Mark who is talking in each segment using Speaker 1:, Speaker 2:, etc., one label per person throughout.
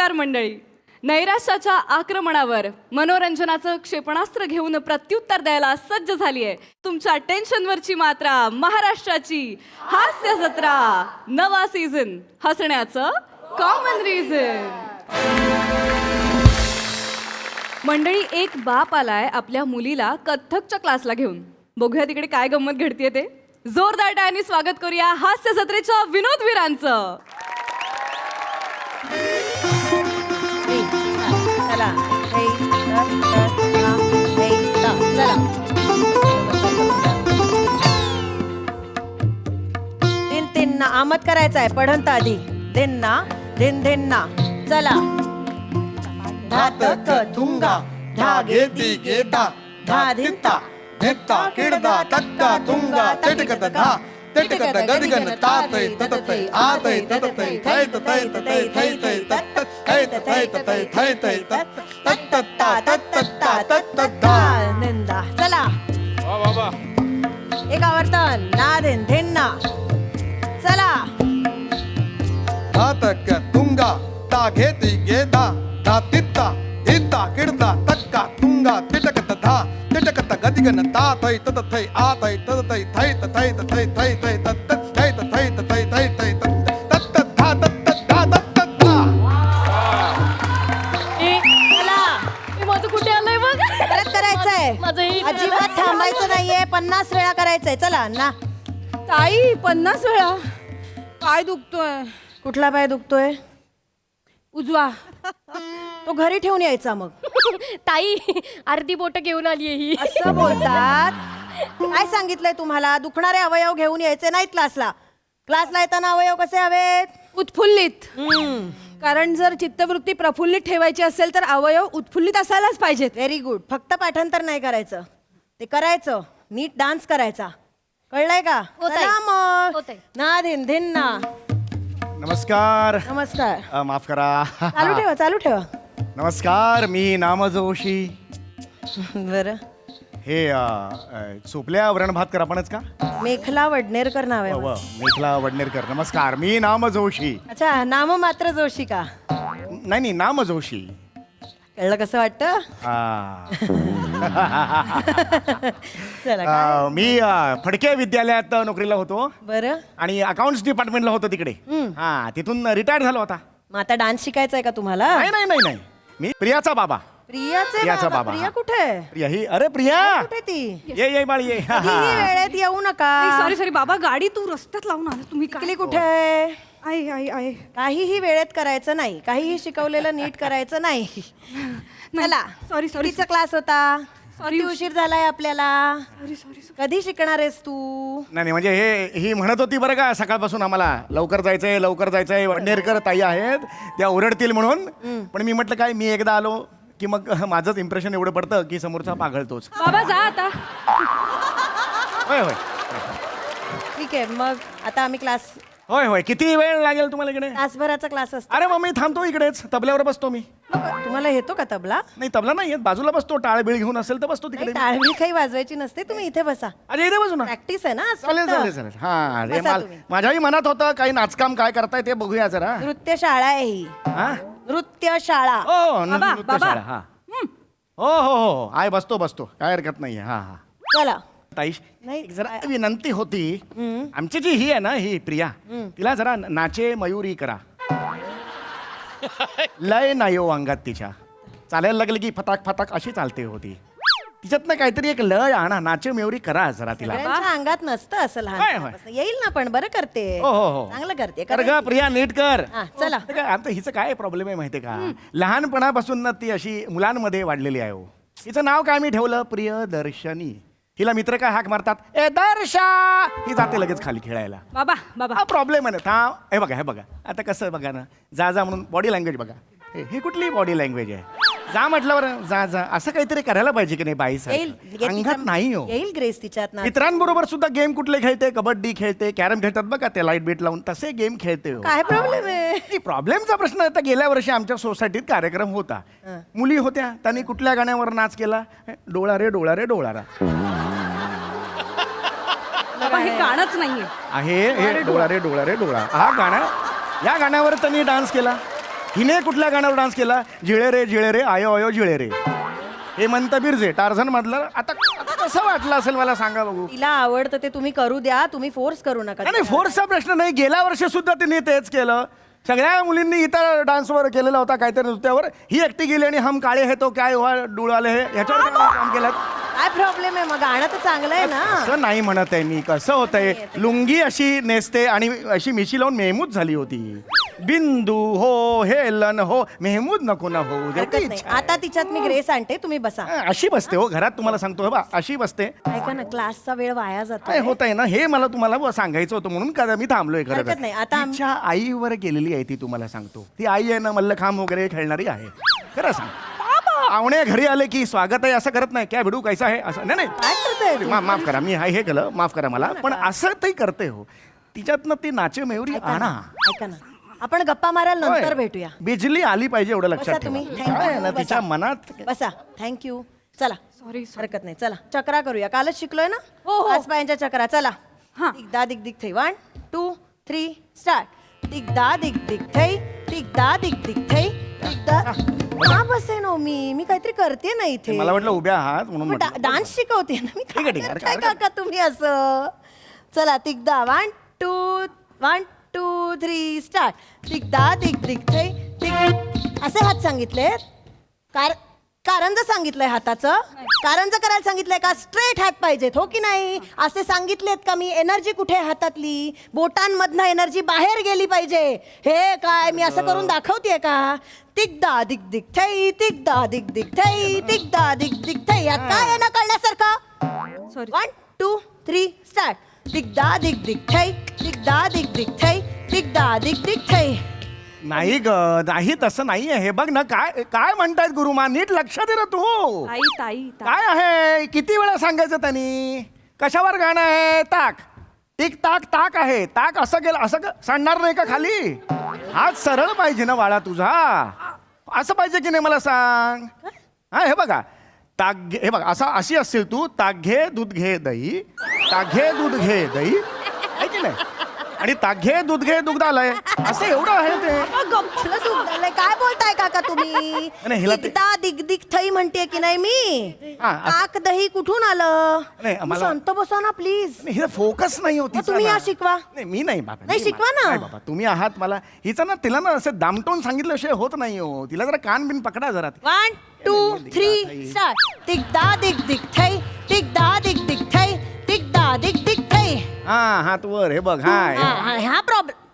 Speaker 1: नमस्कार मंडळी. नैराश्याच्या आक्रमणावर मनोरंजनाचं क्षेपणास्त्र घेऊन प्रत्युत्तर द्यायला सज्ज झाली आहे तुमच्या टेन्शनवरची मात्रा महाराष्ट्राची हास्य जत्रा. नवा सीझन हसण्याचं कॉमन रिझन. मंडळी, एक बाप आलाय आपल्या मुलीला कथ्थकच्या क्लासला घेऊन. बघूया तिकडे काय गंमत घडतीये ते. जोरदार टाळ्यांनी स्वागत करूया हास्य जत्रेच्या विनोदवीरांचं.
Speaker 2: चला तीन तीन ना आमद करायचा आहे. पढंत आधी दिन ना दिन दिन ना. चला
Speaker 3: धातक तुंगा धागे दिगे धा धा धित्ता धित्ता किडदा तक्का तुंगा तिटकत धा तिटकत गदगन तातै तततै आतै तततै थै ततै ततै थै थै तत्त थै ततै ततै थै थै तत्त तत्तत्ता तत्तत्ता तत्तद्धा.
Speaker 2: निंदा. चला
Speaker 3: वा बाबा
Speaker 2: एक आवर्तन ना दिन दिन ना. चला
Speaker 3: धातक तुंगा धागे दिगे धा धा तित्ता धित्ता किडदा तक्का तुंगा तिटकत धा तिटकत गदगन तातै तततै आतै तततै थै ततै ततै थै थै तत्त थै ततै ततै थै थै तत्त तत्तद्धा तत्तद्धा तत्तद्धा.
Speaker 2: चला
Speaker 1: माझं कुठे आलंय बघ.
Speaker 2: परत करायचंय. अजिबात थांबायचं नाहीये. 50 वेळा करायचंय. चला ना.
Speaker 4: ताई 50 वेळा. पाय दुखतोय.
Speaker 2: कुठला पाय दुखतोय?
Speaker 4: उजवा.
Speaker 2: तो घरी ठेवून यायचा मग.
Speaker 5: ताई अर्धी बोट घेऊन आली ही.
Speaker 2: असं बोलतात. काय सांगितलंय तुम्हाला? दुखणारे अवयव घेऊन यायचे नाहीत क्लासला. क्लासला येताना अवयव कसे हवेत?
Speaker 4: उत्फुल्लित. कारण जर चित्तवृत्ती प्रफुल्लित ठेवायची असेल तर अवयव उत्फुल्लित असायलाच पाहिजेत.
Speaker 2: Very good. फक्त पाठांतर नाही करायचं, ते करायचं. नीट डान्स करायचा. कळलंय का?
Speaker 5: हो ताई.
Speaker 2: चला मग.
Speaker 5: हो ताई.
Speaker 2: ना धिन धिन ना.
Speaker 6: नमस्कार.
Speaker 2: नमस्कार.
Speaker 6: माफ करा.
Speaker 2: चालू ठेवा चालू ठेवा.
Speaker 6: नमस्कार, मी नामजोशी.
Speaker 2: बरं.
Speaker 6: हे चोपल्या वरण भात कर आपणच का?
Speaker 2: मेखला वडनेरकर नाव आहे माझं.
Speaker 6: मेखला वडनेरकर. नमस्कार, मी नामजोशी.
Speaker 2: अच्छा, नाम मात्र जोशी का?
Speaker 6: नाही नामजोशी.
Speaker 2: कळलं कसं वाटतं? चला काय?
Speaker 6: मी फडके विद्यालयात नोकरीला होतो
Speaker 2: बरं.
Speaker 6: आणि अकाउंट्स डिपार्टमेंटला होतो तिकडे. हा, तिथून रिटायर झालो होता.
Speaker 2: मग आता डान्स शिकायचा आहे का तुम्हाला?
Speaker 6: नाही नाही नाही नाही, मी प्रियाचा बाबा.
Speaker 2: प्रियाचा बाबा. प्रिया कुठे आहे?
Speaker 6: प्रिया ही. अरे प्रिया
Speaker 2: कुठे ती?
Speaker 6: ये बाळ ये.
Speaker 2: कधीही वेळेत येऊ नका.
Speaker 1: सॉरी सॉरी बाबा, गाडी तू रस्त्यात लावून आला. तुम्ही
Speaker 2: टिकली कुठे आहे?
Speaker 1: आई आई आई.
Speaker 2: काहीही वेळेत करायचं नाही. काहीही शिकवलेलं नीट करायचं नाही. चला.
Speaker 1: सॉरी सॉरी
Speaker 2: तिचा क्लास होता. सॉरी उशीर झालाय आपल्याला.
Speaker 1: Sorry sorry.
Speaker 2: कधी शिकणार आहेस तू?
Speaker 6: नाही म्हणजे ही म्हणत होती बरं का सकाळपासून आम्हाला लवकर जायचंय. वडनेरकर ताई आहेत, त्या ओरडतील म्हणून. पण मी म्हटलं काय, मी एकदा आलो की मग माझंच इम्प्रेशन एवढं पडतं की समोरचा पागळतोच.
Speaker 1: बाबा जा आता.
Speaker 6: होय होय
Speaker 2: ठीक आहे. मग आता आम्ही क्लास.
Speaker 6: होय किती वेळ लागेल तुम्हाला इकडे?
Speaker 2: तासभराचा क्लास असतो.
Speaker 6: अरे मग मी थांबतो इकडेच, तबल्यावर बसतो मी.
Speaker 2: तुम्हाला येतो का तबला?
Speaker 6: नाही तबला नाही येत, बाजूला बसतो. टाळबीळ घेऊन असेल तर बसतो तिकडे.
Speaker 2: टाळवी काही वाजवायची नसते. तुम्ही इथे बसा.
Speaker 6: अरे इथे बसू ना.
Speaker 2: प्रॅक्टिस आहे ना.
Speaker 6: चालेल. हा रे,
Speaker 2: बसा तुम्ही.
Speaker 6: माझ्याही मनात होतं काही नाचकाम काय करताय ते बघूया जरा.
Speaker 2: नृत्य शाळा आहे ही.
Speaker 6: हा
Speaker 2: नृत्य शाळा.
Speaker 6: हो
Speaker 1: बाबा,
Speaker 6: नृत्यशाळा. हा हो आहे. बसतो काय हरकत नाहीये. हा
Speaker 2: चला.
Speaker 6: ताई
Speaker 2: नाही.
Speaker 6: एक जरा विनंती होती. आमची जी ही आहे ना, ही प्रिया, तिला जरा नाचे मयुरी करा. लय नाही हो अंगात तिच्या. चालायला लागली की फटाक अशी चालते होती. तिच्यातनं काहीतरी एक लय आणा. नाचे मयुरी करा जरा तिला.
Speaker 2: सगळ्यांच्या अंगात नसतं असं लहान. येईल ना, पण बरं करते.
Speaker 6: हो
Speaker 2: चांगलं करते.
Speaker 6: कर ग प्रिया, नीट कर.
Speaker 2: हा, चला.
Speaker 6: ते काय, आता हिचं काय प्रॉब्लेम आहे माहितीये का? लहानपणापासून ना ती अशी मुलांमध्ये वाढलेली आहे हो. हिचं नाव काय मी ठेवलं, प्रियदर्शनी. हिला मित्र काय हाक मारतात, ए दर्शा, ही जाते लगेच खाली खेळायला.
Speaker 1: बाबा बाबा.
Speaker 6: हा प्रॉब्लेम आहे ना. थांब. हे बघा आता कसं बघा ना, जा म्हणून बॉडी लँग्वेज बघा. ही कुठली बॉडी लँग्वेज आहे? जा म्हटल्यावर जा असं काहीतरी करायला पाहिजे की नाही बाईसाठी. अंगात नाही हो.
Speaker 2: येईल ग्रेस तिच्यात ना.
Speaker 6: मित्रांबरोबर सुद्धा गेम कुठले खेळते, कबड्डी खेळते, कॅरम खेळतात बघा ते लाईट बीट लावून, तसे गेम खेळते हो.
Speaker 2: काय प्रॉब्लेम आहे?
Speaker 6: प्रॉब्लेमचा प्रश्न आता गेल्या वर्षी आमच्या सोसायटीत कार्यक्रम होता. मुली होत्या, त्यांनी कुठल्या गाण्यावर नाच केला, डोळा रे डोळारा.
Speaker 1: बाबा हे गाणंच नाहीये.
Speaker 6: आहे हे डोळा रे डोळा. हा गाणं, या गाण्यावर त्यांनी डान्स केला. हिने कुठल्या गाण्यावर डान्स केला? जिळे रे आयो आयो जिळे रे. हेमंत बिरजे टार्झन मधलं. आता आता कसं वाटलं असेल मला सांगा बघू.
Speaker 2: तिला आवडतं ते तुम्ही करू द्या, तुम्ही फोर्स करू नका.
Speaker 6: नाही फोर्सचा प्रश्न नाही. गेल्या वर्षी सुद्धा तिने तेच केलं. सगळ्या मुलींनी इतर डान्सवर केलेला होता काहीतरी नृत्यावर. ही एकटी गेली आणि हम काळे हे तो काय हुआ डुळाले हे ह्याच्यावर काम केलं.
Speaker 2: काय प्रॉब्लेम आहे मग? गाणं तर चांगलं आहे ना.
Speaker 6: असं नाही म्हणत आहे मी. कसं होतंय, लुंगी अशी नेसते आणि अशी मिशी लावून मेहमूद झाली होती. बिंदू हो हेलन हो मेहमूद नको ना हो.
Speaker 2: हरकत नाही. आता तिच्यात मी ग्रेस आणते, तुम्ही बसा.
Speaker 6: अशी बसते हो घरात. तुम्हाला सांगतो हे बा अशी बसते.
Speaker 2: ऐका ना, क्लासचा वेळ वाया जातो.
Speaker 6: काय होत आहे ना हे मला तुम्हाला सांगायचं होतं म्हणून का मी थांबलोय. खरं
Speaker 2: हरकत नाही. आता आम-
Speaker 6: तिच्या आईवर गेलेली आहे ती. तुम्हाला सांगतो ती आई आहे ना मल्लखांब वगैरे खेळणारी आहे. खरं सांग. पाहुणे घरी आले की स्वागत आहे असं करत नाही. क्या भिडू कैसा आहे असं नाही
Speaker 2: काय करताय
Speaker 6: नाही. माफ करा मी हे केलं माफ करा मला. पण असं ते करते हो. तिच्यातनं ती नाचे मयुरी आणा.
Speaker 2: ऐका ना, आपण गप्पा मारायला नंतर
Speaker 6: होय.
Speaker 2: भेटूया.
Speaker 6: बिजली आली पाहिजे एवढं लक्षात
Speaker 2: बसा तुम्ही.
Speaker 6: ठेवा.
Speaker 2: Thank
Speaker 6: काय
Speaker 2: you.
Speaker 6: आहे ना
Speaker 2: बसा.
Speaker 6: तिच्या मनात.
Speaker 2: बसा. थँक्यू. चला.
Speaker 1: सॉरी
Speaker 2: हरकत नाही. चला चक्रा करूया. कालच शिकलोय ना.
Speaker 1: हो, हो.
Speaker 2: आज पायांच्या चक्रा. चला.
Speaker 1: हा.
Speaker 2: दिगदा दिग दिग थै. 1 2 3 स्टार्ट. दिगदा दिग दिग थै. दिगदा दिग दिग थै. दिगदा. का बसे नो मी काहीतरी करते ना इथे.
Speaker 6: मला वाटलं उभ्या आहात म्हणून म्हटलं.
Speaker 2: डान्स शिकवते ना मी.
Speaker 6: ठीक आहे, ठीक आहे.
Speaker 2: काय काका तुम्ही असं. चला दिगदा 1 2 3 स्टार्ट. दिगदा दिग दिग थै. दिग. असे हात सांगितले. कारंज सांगितलंय हाताचं. कारंज करायला सांगितलंय का? स्ट्रेट हात पाहिजेत हो की नाही? असे सांगितलेत का मी? एनर्जी कुठे आहे हातातली? बोटांमधनं एनर्जी बाहेर गेली पाहिजे. हे काय मी असं करून दाखवतेय का? तिगदा दिग दिग थै. तिगदा दिग दिग थै. तिगदा दिग दिग थै. यात काय आहे ना कळण्यासारखं?
Speaker 1: Sorry
Speaker 2: 1 2 3 start. दिगदा दिग दिग थै. दिगदा दिग दिग थै. दिगदा दिग दिग थै.
Speaker 6: नाही ग नाही तसं नाही आहे. हे बघ ना काय काय म्हणतायत गुरुमा. नीट लक्ष दे ना तू.
Speaker 1: ताई ताई ताई.
Speaker 6: काय आहे किती वेळा सांगायचं त्यांनी. कशावर गाणं आहे? ताक टिक ताक ताक आहे. ताक असं गेलं असं सांडणार नाही का खाली? हात सरळ पाहिजे ना बाळा तुझा. असं पाहिजे की नाही मला सांग. हा हे बघा ताक घे. हे बघ अशी असतील तू. ताक घे दूध घे दही. ताक घे दूध घे दही आहे की नाही. आणि ताक घे दूध घे दुग्ध आलंय असं एवढं आहे ते.
Speaker 2: गप्पलं दुखलंय. काय बोलताय काका तुम्ही?
Speaker 6: नाही, हिला ते-
Speaker 2: दिगदा दिग दिग थै म्हणते की नाही मी.
Speaker 6: हा, असं-
Speaker 2: ताक दही कुठून आलं?
Speaker 6: नाही,
Speaker 2: तुम्ही
Speaker 6: आम्हाला-
Speaker 2: शांत बसा ना प्लीज.
Speaker 6: हिला फोकस नाही होती.
Speaker 2: मग तुम्ही या शिकवा.
Speaker 6: नाही मी नाही बाबा.
Speaker 2: नाही, शिकवा ना.
Speaker 6: नाही बाबा तुम्ही आहात मला. हिचं ना तिला ना असं दामटून सांगितल्याशिवाय होत नाही हो. तिला जरा कान बिन पकडा जरा.
Speaker 2: 1 2 3 स्टार्ट. दिगदा दिग दिग थै. दिगदा दिग दिग थै. दिगदा दिग दिग थै.
Speaker 6: हा हात वर हे बघ. हा
Speaker 2: ह्या प्रॉब्लेम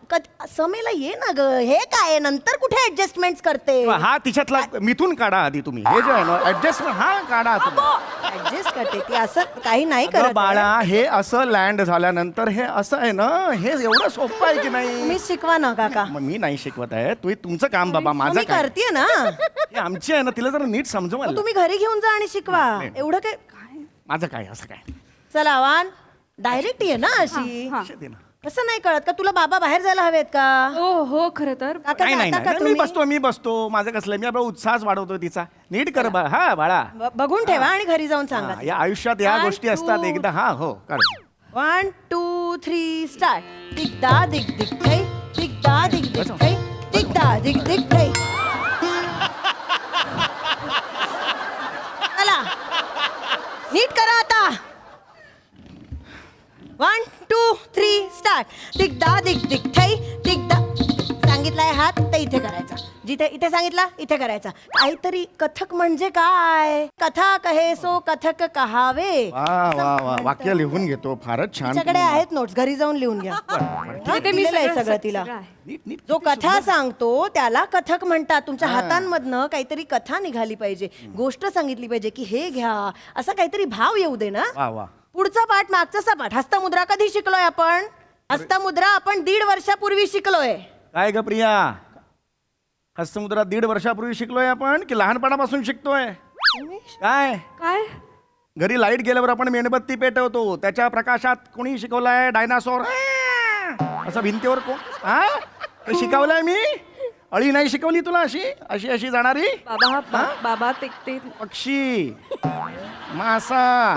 Speaker 2: समेला ये ना ग. हे काय नंतर कुठे ऍडजस्टमेंट करते?
Speaker 6: हा तिच्यातला मिथून काढा आधी तुम्ही. हे जे आहे ना ऍडजस्टमेंट हा काढा तुम्ही.
Speaker 2: ऍडजस्ट करते ती. असं काही नाही
Speaker 6: अगं
Speaker 2: करत.
Speaker 6: बाळा हे असं लँड झाल्यानंतर हे असं आहे ना. हे एवढं सोपं आहे की नाही.
Speaker 2: तुम्ही शिकवा ना काका.
Speaker 6: मग मी नाही शिकवत आहे. तुमचं काम बाबा.
Speaker 2: मग
Speaker 6: माझं
Speaker 2: मी
Speaker 6: काय.
Speaker 2: करते ना.
Speaker 6: हे आमची आहे ना तिला जरा नीट समजव
Speaker 2: मग
Speaker 6: मला.
Speaker 2: तुम्ही घरी घेऊन जा आणि शिकवा. एवढं काय.
Speaker 6: माझं काय असं काय.
Speaker 2: चला वान डायरेक्ट ये ना अशी.
Speaker 1: हा.
Speaker 6: दे ना.
Speaker 2: कसं नाही कळत का तुला? बाबा बाहेर जायला हवेत का?
Speaker 1: हो हो खरं तर
Speaker 2: काका
Speaker 6: नाही नाही
Speaker 2: जाता का
Speaker 6: नाही, मी
Speaker 2: तुम्ही?
Speaker 6: मी बसतो. माझं कसलं मी आपला उत्साह वाढवतो तिचा. नीट कर बा. हा बाळा.
Speaker 2: बघून ठेवा आणि घरी जाऊन सांगा.
Speaker 6: हा, या आयुष्यात या
Speaker 2: 1
Speaker 6: गोष्टी असतात
Speaker 2: 2
Speaker 6: एकदा. हा हो कर.
Speaker 2: 1 2 3 स्टार्ट. दिगदा दिग दिग थै. दिगदा दिग दिग थै. दिगदा दिग दिग थै. चला नीट करा आता. 1 2 3 स्टार्ट. दिगदा दिग दिग थै. दिगदा सांगितलाय हात तर इथे करायचा. जिथे इथे सांगितला इथे करायचा. काहीतरी कथक म्हणजे काय? कथा कहे सो कथक कहावे.
Speaker 6: वा वा वा वाक्य लिहून घेतो. फारच छान.
Speaker 2: तिच्याकडे आहेत नोट्स. घरी जाऊन लिहून घ्या. हा,
Speaker 1: ते मी
Speaker 2: दिलेलं आहे
Speaker 1: सगळं
Speaker 2: सगळं तिला.
Speaker 1: आहे.
Speaker 6: नीट नीट.
Speaker 2: जो कथा सांगतो त्याला कथक म्हणतात. तुमच्या हातांमधनं काहीतरी कथा निघाली पाहिजे. गोष्ट सांगितली पाहिजे की हे घ्या. असा काहीतरी भाव येऊ दे ना.
Speaker 6: वा वा.
Speaker 2: पुढचा पाठ मागचा पाठ. हस्तमुद्रा कधी शिकलोय आपण? हस्तमुद्रा आपण 1.5 वर्षापूर्वी शिकलोय.
Speaker 6: काय ग प्रिया. हस्तमुद्रा 1.5 वर्षापूर्वी शिकलोय आपण की लहानपणापासून शिकतोय? काय
Speaker 1: काय
Speaker 6: घरी लाईट गेल्यावर आपण मेणबत्ती पेटवतो. त्याच्या प्रकाशात कोणी शिकवलंय? डायनासोर असं भिंतीवर कोण हा हे शिकवलंय मी? अळी नाही शिकवली तुला अशी अशी अशी जाणारी?
Speaker 1: बाबा ते
Speaker 6: पक्षी मासा.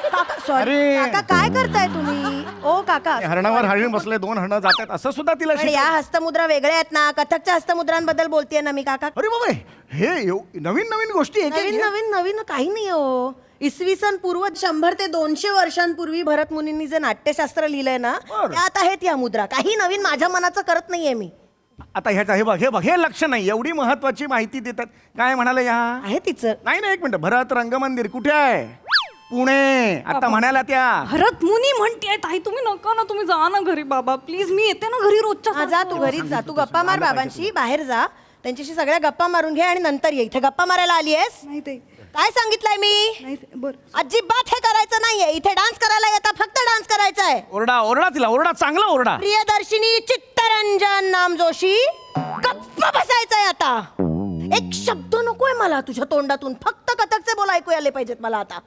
Speaker 2: काका सॉरी
Speaker 6: अरे.
Speaker 2: काका काय करताय तुम्ही? ओ काका
Speaker 6: हरणावर हरिण बसले, 2 हरणं जातात असं सुद्धा तिला
Speaker 2: पण या हस्तमुद्रा वेगळ्या आहेत ना, कथकच्या हस्तमुद्रांबद्दल बोलतेय ना मी काका.
Speaker 6: अरे बाबा हे नवीन नवीन गोष्टी एक
Speaker 2: नवीन नवीन नवीन काही नाही हो. इसवी सन पूर्व 100 ते 200 वर्षांपूर्वी भरत मुनींनी जे नाट्यशास्त्र लिहिलंय ना,
Speaker 6: बरं.
Speaker 2: त्यात आहेत या मुद्रा. काही नवीन माझ्या मनाचं करत नाहीये मी.
Speaker 6: आता ह्याचा हे बघ हे लक्ष नाही, एवढी महत्वाची माहिती देतात. काय म्हणाले या
Speaker 2: आहे तिचं.
Speaker 6: नाही नाही, एक मिनिट, भरत रंगमंदिर कुठे आहे? पुणे. आता म्हणाल्या त्या
Speaker 1: भरत मुनी म्हणतेय ताई, तुम्ही नका ना, तुम्ही जा ना घरी बाबा प्लीज, मी येते ना घरी रोजच्या
Speaker 2: हा, जा तू घरीच जा, तू गप्पा मार बाबांशी, बाहेर जा, त्यांच्याशी सगळ्या गप्पा मारून घे आणि नंतर ये. इथे गप्पा मारायला आलीयस?
Speaker 1: नाही ते
Speaker 2: काय सांगितलंय मी?
Speaker 1: नाही ते बर
Speaker 2: अजिबात हे करायचं नाहीये. इथे डान्स करायला येता, फक्त डान्स करायचा आहे.
Speaker 6: ओरडा ओरडा तिला, ओरडा, चांगला ओरडा.
Speaker 2: प्रियदर्शिनी चित्तरंजन नाम जोशी, गप्प बसायचंय आता. एक शब्द नकोय मला तुझ्या तोंडातून, फक्त कथकचे बोल ऐकू आले पाहिजेत मला आता.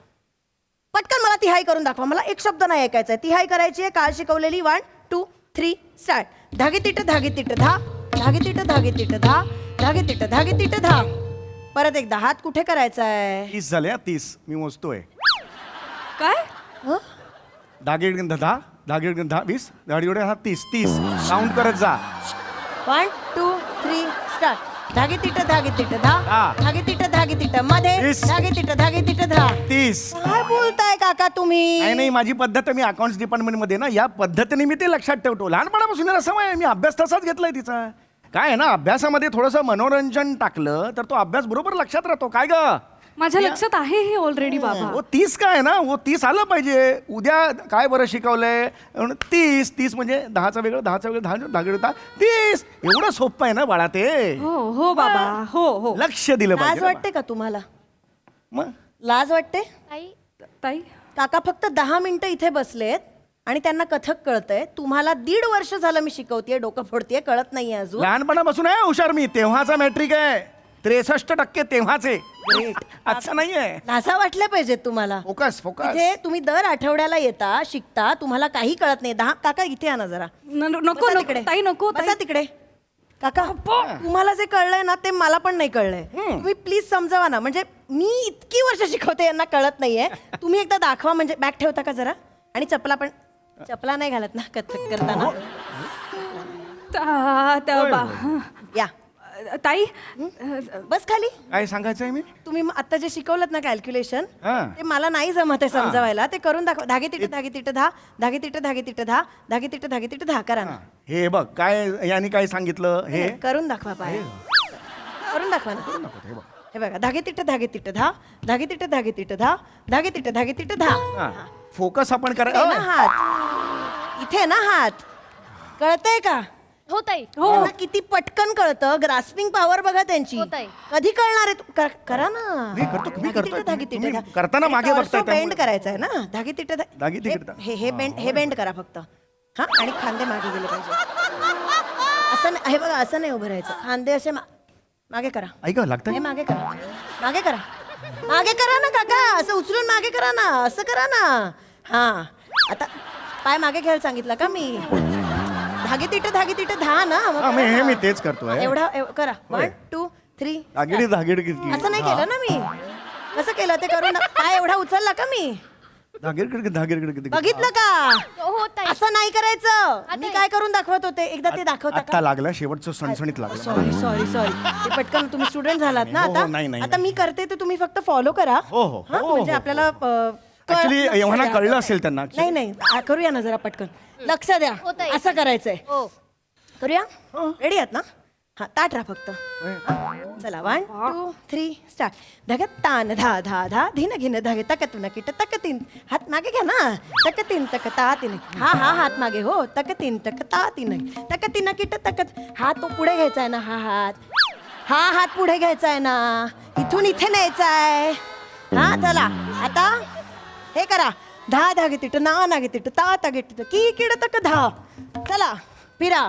Speaker 2: पटकन मला तिहाई करून दाखवा, मला एक शब्द नाही ऐकायचा आहे. तिहाई करायची आहे काल शिकवलेली. 1 2 3 स्टार्ट. धागे तिट धागे तिट धा, धागे तिट धागे तिट धा, धागे तिट धागे तिट धा. परत एकदा. हात कुठे करायचा आहे?
Speaker 6: 30 झाले, 30 मी मोजतोय.
Speaker 1: काय
Speaker 6: धागे 10, धागे 10, 20, धागे 30 30 काउंट करत जा.
Speaker 2: 1 2 3 स्टार्ट. धागे तिट धा,
Speaker 6: हा.
Speaker 2: धागे तिट मध्ये,
Speaker 6: वीस.
Speaker 2: धागे तिट धा.
Speaker 6: 30.
Speaker 2: काय बोलताय काका तुम्ही?
Speaker 6: नाही नाही, माझी पद्धत, मी अकाउंट्स डिपार्टमेंट मध्ये ना, या पद्धतीने मी ते लक्षात ठेवतो. लहानपणापासून याला सवय आहे, मी अभ्यास तसाच घेतलाय तिचा. काय आहे ना, अभ्यासामध्ये थोडंसं मनोरंजन टाकलं तर तो अभ्यास बरोबर लक्षात राहतो. काय ग?
Speaker 1: माझ्या लक्षात आहे हे ऑलरेडी बाबा.
Speaker 6: ओ 30 काय आहे ना, ओ 30 आलं पाहिजे. उद्या काय बरं शिकवलंय? 30 म्हणजे 10चं वेगळं, 10चं वेगळं, 10 धागे 30. एवढं सोपं आहे ना बाळा ते.
Speaker 1: हो हो बाबा, हो हो.
Speaker 6: लक्ष दिलं
Speaker 2: लाज
Speaker 6: पाहिजे.
Speaker 2: वाटते का तुम्हाला?
Speaker 6: मग
Speaker 2: लाज वाटते?
Speaker 5: ताई
Speaker 1: ताई
Speaker 2: काका फक्त 10 मिनिटं इथे बसलेत आणि त्यांना कथक कळतंय. तुम्हाला 1.5 वर्ष झालं मी शिकवतेय, डोकं फोडतेय, कळत नाहीये अजून.
Speaker 6: लहानपणापासून आहे हुशार मी. तेव्हाचा मॅट्रिक आहे. 63% तेव्हाचे. अच्छा नाहीये.
Speaker 2: लाजा वाटल्या पाहिजेत तुम्हाला.
Speaker 6: Focus focus.
Speaker 2: इथे तुम्ही दर आठवड्याला येता, शिकता, तुम्हाला काही कळत नाही. 10 काका इथे या ना जरा.
Speaker 1: नको
Speaker 2: बसा
Speaker 1: नको
Speaker 2: तिकडे.
Speaker 1: ताई, नको
Speaker 2: बसा
Speaker 1: ताई.
Speaker 2: तिकडे. काका तुम्हाला जे कळलंय ना ते मला पण नाही कळलंय. तुम्ही प्लीज समजावा ना. म्हणजे मी इतकी वर्ष शिकवते, यांना कळत नाहीये. तुम्ही एकदा दाखवा. म्हणजे बॅग ठेवता का जरा? आणि चपला पण. चपला नाही घालत ना कथक करताना? या
Speaker 1: ताई
Speaker 2: बस खाली.
Speaker 6: काय सांगायचंय मी?
Speaker 2: तुम्ही आता जे शिकवलं ना कॅल्क्युलेशन,
Speaker 6: हा.
Speaker 2: ते मला नाही जमत आहे समजावायला. ते करून दाखवा. धागे तिट धागे तिट धा, धागे तिट धागे तिट धा, धागे तिट धागे तिट धा. करा ना.
Speaker 6: हे बघ काय यांनी काय सांगितलं हे.
Speaker 2: करून दाखवा पाय. करून दाखवा ना. हे बघा. धागे तिट धागे तिट धा, धागे तिट धागे तिट धा, धागे तिट धागे तिट धा.
Speaker 6: फोकस आपण
Speaker 2: इथे ना
Speaker 6: करा.
Speaker 2: हात, इथे ना हात. कळतंय का?
Speaker 5: हो ताई
Speaker 2: त्यांना किती पटकन कळतं. ग्रास्पिंग पॉवर बघा त्यांची.
Speaker 5: होत आहे.
Speaker 2: कधी कळणार आहे? करा ना.
Speaker 6: मी करतो, मी
Speaker 2: धागे
Speaker 6: करतो.
Speaker 2: तिट धागे तिट
Speaker 6: तुम्ही
Speaker 2: धा.
Speaker 6: करताना मागे
Speaker 2: हे
Speaker 6: बघताय
Speaker 2: torso
Speaker 6: त्यामुळे.
Speaker 2: bend करायचं आहे ना. धागे तिट
Speaker 6: धागे तिट धा.
Speaker 2: हे बेंड करा फक्त. हा, आणि खांदे मागे गेले पाहिजे. असं नाही, हे बघा असं नाही उभं राहायचं. खांदे असे मागे करा.
Speaker 6: ऐक लागतंय.
Speaker 2: हे मागे करा. मागे करा. मागे करा ना काका. असं उचलून मागे करा ना. असं करा ना. हा, आता पाय मागे घ्यायला सांगितलं का मी? धागे तिट धा ना. मग
Speaker 6: हा,
Speaker 2: करा
Speaker 6: हे
Speaker 2: ना.
Speaker 6: मी तेच करतोय.
Speaker 2: एवढा करा. 1 2 3
Speaker 6: धागेडी धागेडी किती.
Speaker 2: असं नाही केलं ना मी. कसं केलं ते करून? पाय एवढा उचलला का मी?
Speaker 6: धागेडी धागेडी किती.
Speaker 2: बघितलं का?
Speaker 5: हो ताई
Speaker 2: असं नाही करायचं. मी काय करून दाखवत होते? एकदा ते दाखवता
Speaker 6: आता
Speaker 2: का?
Speaker 6: लागला शेवटचं सणसणीत लागला.
Speaker 2: Sorry sorry sorry. ते पटकन तुम्ही स्टुडंट झालात ना
Speaker 6: हो, हो,
Speaker 2: आता.
Speaker 6: नाही, नाही,
Speaker 2: आता मी करते ते तुम्ही फक्त फॉलो करा.
Speaker 6: हो, हो,
Speaker 2: हा,
Speaker 6: हो,
Speaker 2: म्हणजे
Speaker 6: हो.
Speaker 2: आपल्याला
Speaker 6: Actually,
Speaker 2: लक्ष
Speaker 6: एव्हाना
Speaker 2: द्या.
Speaker 6: कळलं असेल त्यांना.
Speaker 2: नाही नाही करूया ना जरा पटकन. लक्ष द्या.
Speaker 5: होत आहे.
Speaker 2: असं करायचंय.
Speaker 5: हो
Speaker 2: करूया? रेडी आहात ना? हा, ताट राहा फक्त. चला 1 2 3 स्टार्ट. धगत तान धा धा धा धीन घिन धागे तकतुन किट तकतीन. हात मागे घ्या ना. तकतीन तकता तीन. हा हा हात मागे. हो, तकतीन तकता तीन. तकतीन किट तकत. हात तो पुढे घ्यायचा आहे ना. हा हात पुढे घ्यायचा आहे ना. इथून इथे न्यायचा आहे. हा, चला आता हे करा. धा धागे तिट ना नागे तिट ता तागे तिट की किड तक धा. चला फिरा.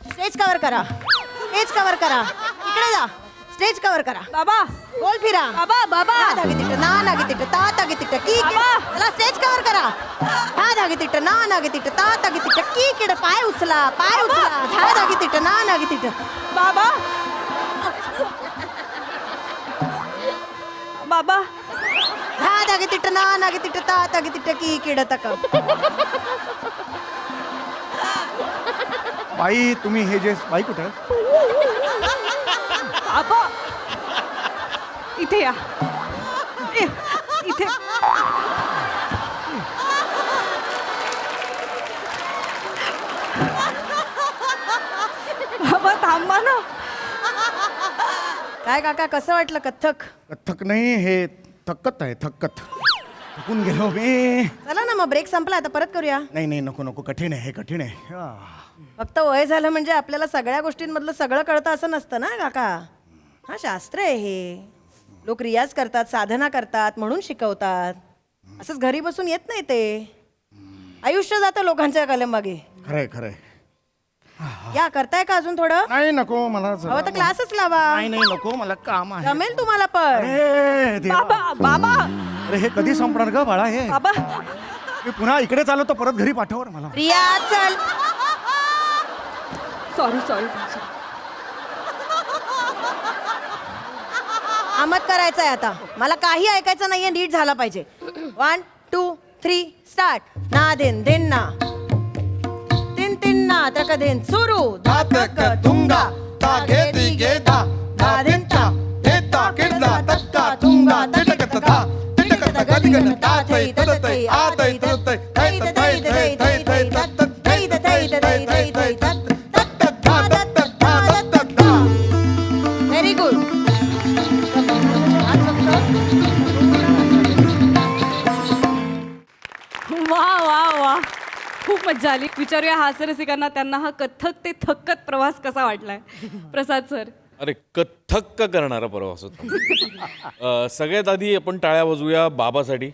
Speaker 2: स्टेज कव्हर करा. स्टेज कव्हर करा. इकडे जा. स्टेज कव्हर करा.
Speaker 1: बाबा
Speaker 2: गोल फिरा.
Speaker 1: बाबा बाबा
Speaker 2: हा धागे तिट ना नागे तिट ता तागे तिट की किड. चला स्टेज कव्हर करा. हा धागे तिट ना नागे तिट ता तागे तिट की किड. पाय उचला. पाय उचला. धा धागे तिट ना नागे तिट.
Speaker 1: बाबा बाबा
Speaker 2: धा धागे तिट ना नागे तिट ता तागे तिट की किड तक.
Speaker 6: बाई तुम्ही हे जे बाई कुठं
Speaker 1: बाबा इथे या इथे बाबा थांबा ना.
Speaker 2: काय काका कसं वाटलं कथ्थक?
Speaker 6: कथ्थक नाही हे थक्कत आहे थक्कत थकून गेलो मी.
Speaker 2: चला ना मग ब्रेक संपला आता परत करूया.
Speaker 6: नाही नाही नको नको कठीण आहे हे कठीण आहे
Speaker 2: फक्त वय झालं म्हणजे आपल्याला सगळ्या गोष्टींमधलं सगळं कळतं असं नसतं ना काका. हा शास्त्र आहे हे. लोक रियाज करतात साधना करतात म्हणून शिकवतात. असंच घरी बसून येत नाही ते. आयुष्य जातं लोकांच्या कलमागे.
Speaker 6: खरंय खरंय.
Speaker 2: या करताय का अजून थोडं?
Speaker 6: नाही नको मला जरा-
Speaker 2: हवं तर क्लासच लावा.
Speaker 6: नाही नाही नको मला काम आहे.
Speaker 2: जमेल तुम्हाला पण.
Speaker 6: अरे देवा.
Speaker 1: बाबा बाबा
Speaker 6: अरे हे कधी संपणार ग बाळा हे?
Speaker 1: बाबा
Speaker 6: मी पुन्हा इकडे चाललो तर परत घरी पाठवर मला.
Speaker 2: रिया चल.
Speaker 1: सॉरी सॉरी
Speaker 2: आमत करायचंय आता. मला काही ऐकायचं नाहीये. नीट झाला पाहिजे. 1 2 3 स्टार्ट. ना दिन दिन ना तीन तीन ना तक दिन सुरू.
Speaker 3: धा तक तुंगा तागे दिगे धा धा धिंता धेता किडदा तक्का तुंगा तिटकत धा तिटकत गदिगन ताथै ततथै आथै ततथै थै तथै थै थै थै तत थै तथै थै थै थै तत तत धा तत धा तत धा.
Speaker 2: Very good.
Speaker 1: वा वा वा खूप मज्जा आली. विचारूया हास्यरसिकांना त्यांना हा कथ्थक ते थक्कत प्रवास कसा वाटलाय. प्रसाद सर.
Speaker 7: अरे कथ्थक करणारा प्रवास होता. सगळ्यात आधी आपण टाळ्या वाजवूया बाबासाठी.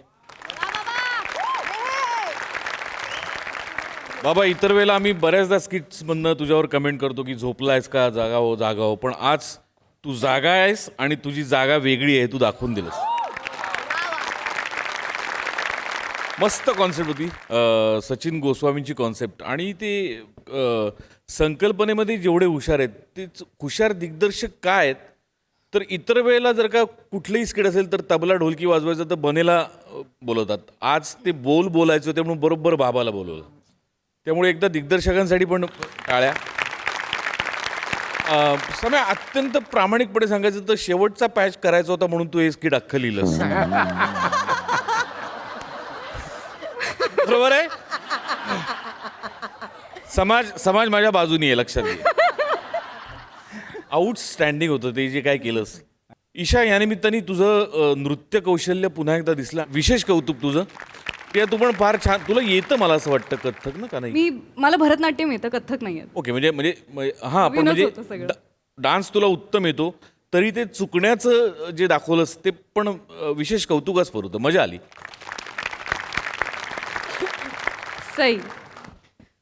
Speaker 7: बाबा इतर वेळेला आम्ही बऱ्याचदा स्किट्समधनं तुझ्यावर कमेंट करतो की झोपलायस का जागा हो जागा हो, पण आज तू जागा आहेस आणि तुझी जागा वेगळी आहे, तू दाखवून दिलंस. मस्त कॉन्सेप्ट होती. सचिन गोस्वामींची कॉन्सेप्ट आणि ते संकल्पनेमध्ये जेवढे हुशार आहेत तेच हुशार दिग्दर्शक काय आहेत. तर इतर वेळेला जर का कुठलंही स्किट असेल तर तबला ढोलकी वाजवायचं तर बनेला बोलवतात. आज ते बोलायचं होते म्हणून बरोबर बाबाला बोलवलं. त्यामुळे एकदा दिग्दर्शकांसाठी पण टाळ्या. समय अत्यंत प्रामाणिकपणे सांगायचं तर शेवटचा पॅच करायचा होता म्हणून तू हे स्किट अख्खं लिहिलंस. बरोबर आहे. समाज माझ्या बाजूनी आहे, लक्षात घे. आउटस्टँडिंग होतं ते जे काय केलंस. ईशा या निमित्ताने तुझं नृत्य कौशल्य पुन्हा एकदा दिसला. विशेष कौतुक तुझं. ते तू पण फार छान. तुला येतं मला असं वाटतं कथ्थक ना का नाही?
Speaker 1: मला भरतनाट्यम येतं कथ्थक नाही येत.
Speaker 7: ओके म्हणजे हां पण
Speaker 1: नवीनच होतं सगळं.
Speaker 7: म्हणजे डान्स तुला उत्तम येतो तरी ते चुकण्याचं जे दाखवलंस ते पण विशेष कौतुकास्पद होतं. मजा आली.
Speaker 1: सई.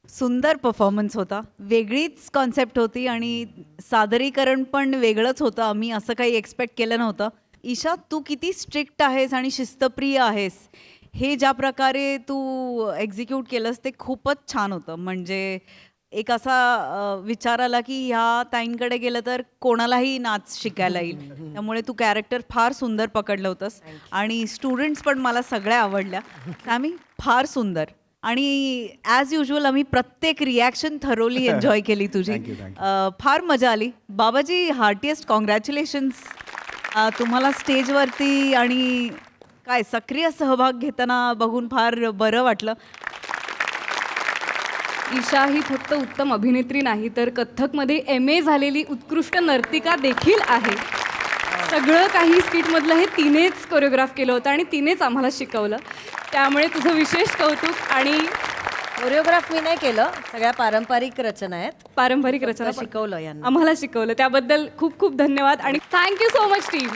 Speaker 8: सुंदर परफॉर्मन्स होता. वेगळीच कॉन्सेप्ट होती आणि सादरीकरण पण वेगळंच होतं. आम्ही असं काही एक्सपेक्ट केलं नव्हतं. ईशा तू किती स्ट्रिक्ट आहेस आणि शिस्तप्रिय आहेस हे ज्या प्रकारे तू एक्झिक्यूट केलंस ते खूपच छान होतं. म्हणजे एक असा विचार आला की ह्या ताईंकडे गेलं तर कोणालाही नाच शिकायला येईल. त्यामुळे तू कॅरेक्टर फार सुंदर पकडलं होतंस आणि स्टुडंट्स पण मला सगळ्या आवडल्या. आम्ही फार सुंदर आणि ॲज युजल आम्ही प्रत्येक रिॲक्शन थरोली एन्जॉय केली तुझी. फार मजा आली. बाबाजी हार्टिएस्ट कॉंग्रॅच्युलेशन्स तुम्हाला स्टेजवरती आणि काय सक्रिय सहभाग घेताना बघून फार बरं वाटलं.
Speaker 1: ईशा ही फक्त उत्तम अभिनेत्री नाही तर कथ्थकमध्ये MA झालेली उत्कृष्ट नर्तिका देखील आहे. सगळं काही स्किटमधलं हे तिनेच कोरिओग्राफ केलं होतं आणि तिनेच आम्हाला शिकवलं. त्यामुळे तुझं विशेष कौतुक. आणि
Speaker 2: कोरिओग्राफ मी नाही केलं. सगळ्या पारंपरिक रचना आहेत.
Speaker 1: पारंपरिक रचना
Speaker 2: शिकवलं यांना.
Speaker 1: आम्हाला शिकवलं त्याबद्दल खूप खूप धन्यवाद आणि थँक्यू सो मच टीम.